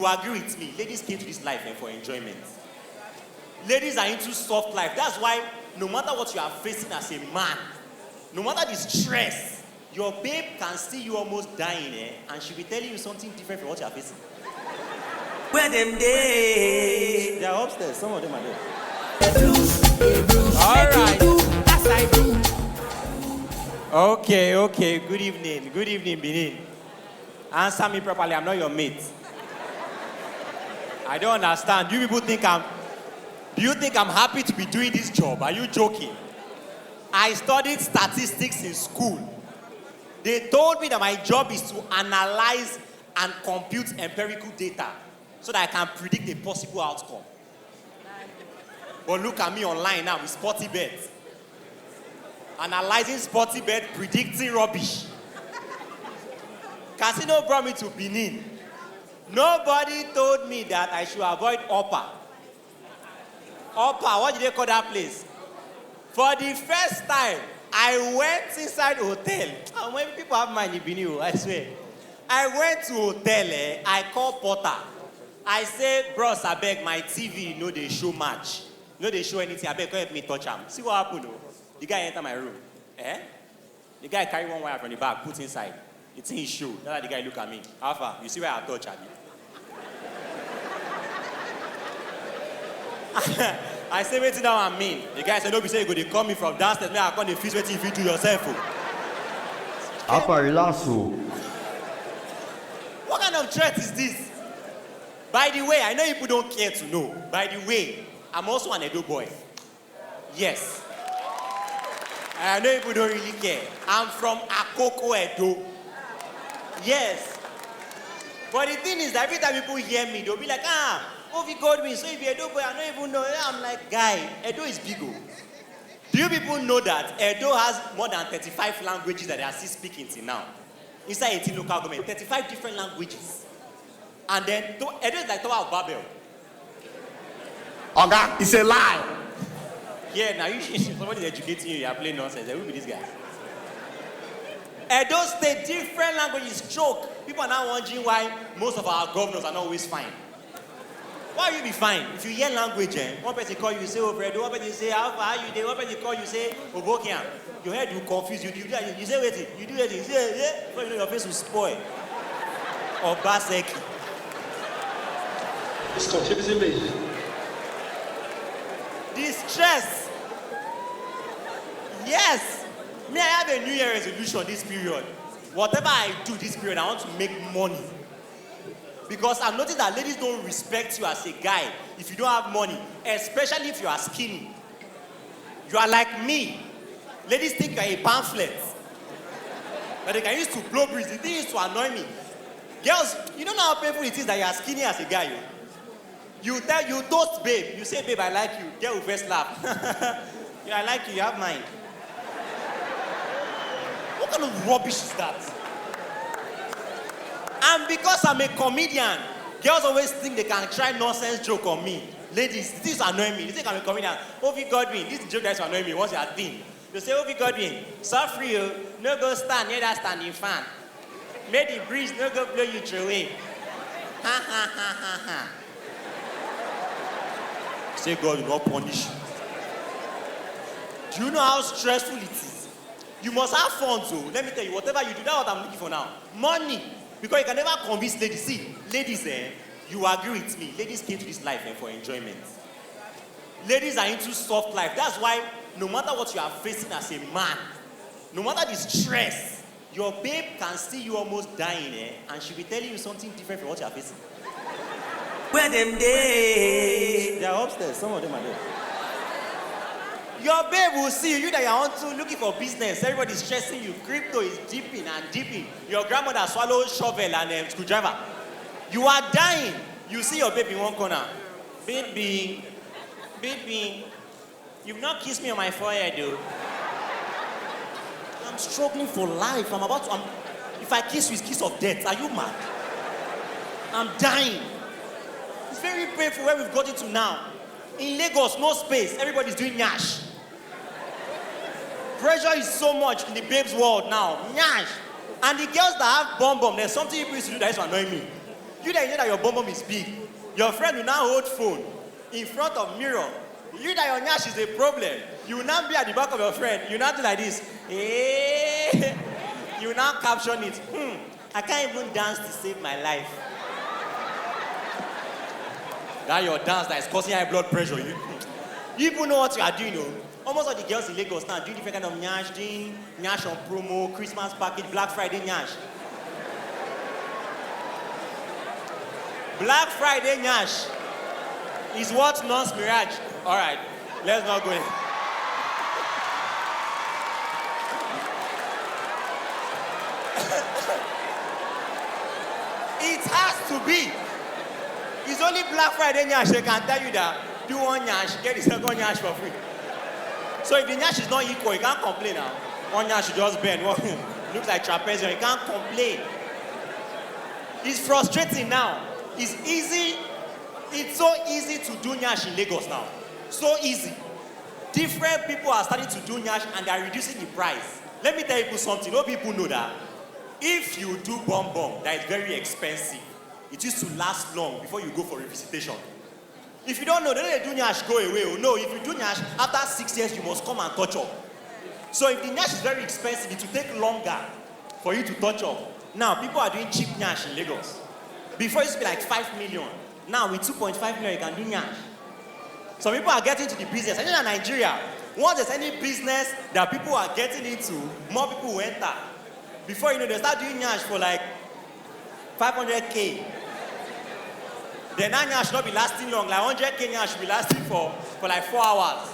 You agree with me? Ladies came to this life for enjoyment. Ladies are into soft life. That's why no matter what you are facing as a man, no matter the stress, your babe can see you almost dying, and she'll be telling you something different from what you are facing. Where them days? They are upstairs. Some of them are there. All right. As I do. Okay. Good evening, Benin. Answer me properly. I'm not your mate. I don't understand. Do you think I'm happy to be doing this job? Are you joking? I studied statistics in school. They told me that my job is to analyze and compute empirical data so that I can predict a possible outcome. But look at me online now with Sporty Bet. Analyzing Sporty Bet, predicting rubbish. Casino brought me to Benin. Nobody told me that I should avoid Upper. What did they call that place? For the first time, I went inside a hotel. And when people have money in Benin, I swear. I went to hotel, I called Porter. I said, bros, I beg my TV, they show match. They show anything, I beg, help me touch him. See what happened, though? The guy entered my room. The guy carried one wire from the back, put inside. It's in his shoe. That's how the guy look at me. Alpha, you see where I touch, Abby? I say, waiting down and mean. The guy said, no, be say you go to call me from downstairs. I can't fix waiting if you do yourself. Upper Lasso. What kind of threat is this? By the way, I know people don't care to know. By the way, I'm also an Edo boy. Yes. I know people don't really care. I'm from Akoko, Edo. Yes. But the thing is that every time people hear me, they'll be like, Ovi Godwin, so if you're Edo boy, I don't even know. I'm like, guy, Edo is big. Do you people know that Edo has more than 35 languages that they are still speaking till now? Inside 18 local government, 35 different languages. And then, Edo is like Tower of Babel. Oga, it's a lie. Yeah, now somebody's educating you, you are playing nonsense. Who be this guy? Edo State, different languages, choke. People are now wondering why most of our governors are not always fine. Why will you be fine? If you hear language, one person call you, say, Fredo, one person say, how far are you there? One person call you, say, Obokian. Your head will confuse you. You say, wait, you do it, you say, yeah. Before you know, your face will spoil. Or Baseki. It's confusing me. The stress. Yes. Me, I have a New Year resolution this period. Whatever I do this period, I want to make money. Because I've noticed that ladies don't respect you as a guy if you don't have money, especially if you are skinny. You are like me. Ladies think you are a pamphlet. But they can use to blow breeze. The thing is to annoy me. Girls, you don't know how painful it is that you are skinny as a guy. You toast babe. You say, babe, I like you. Girl will first laugh. Yeah, I like you. You have mine. What kind of rubbish is that? And because I'm a comedian, girls always think they can try nonsense joke on me. Ladies, this annoy me. They think I'm a comedian. Ovi Godwin, this joke that's annoying me. What's your thing? They say, Ovi Godwin, suffer you, no go stand near that standing fan. Make the breeze, no go blow you away. Ha ha ha ha ha. Say God will not punish you. Do you know how stressful it is? You must have fun, so let me tell you, whatever you do, that's what I'm looking for now. Money. Because you can never convince ladies. See, ladies, you agree with me. Ladies came to this life for enjoyment. Ladies are into soft life. That's why no matter what you are facing as a man, no matter the stress, your babe can see you almost dying, and she'll be telling you something different from what you are facing. Where them days? They are upstairs. Some of them are there. Your babe will see you that you are onto looking for business. Everybody's stressing you. Crypto is dipping and dipping. Your grandmother swallowed shovel and screwdriver. You are dying. You see your baby in one corner. Baby, you've not kissed me on my forehead, though. I'm struggling for life. If I kiss you, it's kiss of death. Are you mad? I'm dying. It's very painful where we've gotten to now. In Lagos, no space. Everybody's doing Yaash. Pressure is so much in the babes world now. Yaash. And the girls that have bum, there's something you used to do that is to annoy me. You that you know that your bum is big, your friend will now hold phone in front of mirror. You that your nyash is a problem, you will now be at the back of your friend. You now do like this. Hey. You will now caption it. I can't even dance to save my life. That your dance that is causing high blood pressure. You even know what you are doing, though. Almost all the girls in Lagos now doing different kind of nyash, doing nyash on promo, Christmas package, Black Friday nyash. Black Friday nyash is what non-mirage. All right, let's not go in. It has to be. It's only Black Friday nyash they can tell you that do one nyash, get the second nyash for free. So if the nyash is not equal, you can't complain now. One nyash should just bend. One looks like trapezium. You can't complain. It's frustrating now. It's easy. It's so easy to do nyash in Lagos now. So easy. Different people are starting to do nyash and they are reducing the price. Let me tell you something. No people know that. If you do bomb that is very expensive, it used to last long before you go for revisitation. If you don't know, they do nyash go away. Oh, no, if you do nyash, after 6 years, you must come and touch up. So if the nyash is very expensive, it will take longer for you to touch up. Now, people are doing cheap nyash in Lagos. Before it used to be like 5 million. Now, with 2.5 million, you can do nyash. Some people are getting into the business. I think in Nigeria, once there's any business that people are getting into, more people will enter. Before you know, they start doing nyash for like 500K. Then that nyash should not be lasting long. Like 100K nyash should be lasting for like 4 hours.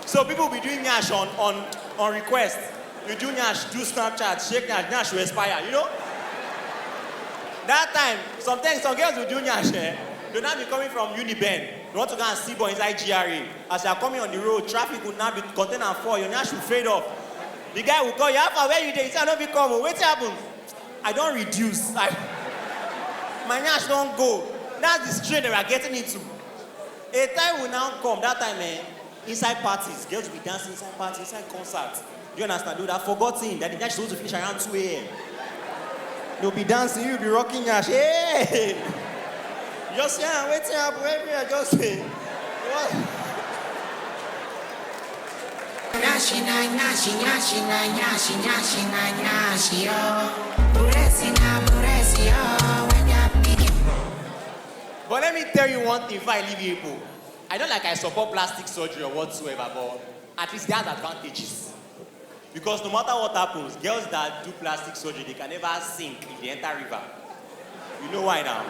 So people will be doing nyash on request. You do nyash, do Snapchat, shake nyash, nyash will expire, you know? That time, sometimes some girls will do nyash, they'll now be coming from Uniben. You want to go and see boy inside GRA. As you are coming on the road, traffic will now be contained and fall. Your nyash will fade off. The guy will call you, how where you there? He said, I don't become. Wait happen. I don't reduce. My nyash don't go. That's the strain that we are getting into. A time will now come. That time, inside parties, girls will be dancing inside parties, inside concerts. Do you understand? Dude, I've forgotten that the nyash is supposed to finish around 2 a.m. They'll be dancing, you'll be rocking nyash. Hey! Just waiting up, everywhere, just say. What? Nyashi na nyashi nyashi na nyashi nyashi na nyashi yo. Buresi yo when you're picking. But let me tell you one thing before I leave you people. I don't like I support plastic surgery or whatsoever, but at least there are advantages. Because no matter what happens, girls that do plastic surgery, they can never sink if they enter river. You know why now?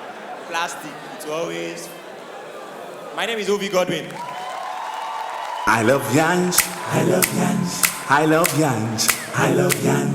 Plastic, it's always... My name is Ovi Godwin. I love Yaash, I love Yaash, I love Yaash, I love Yaash.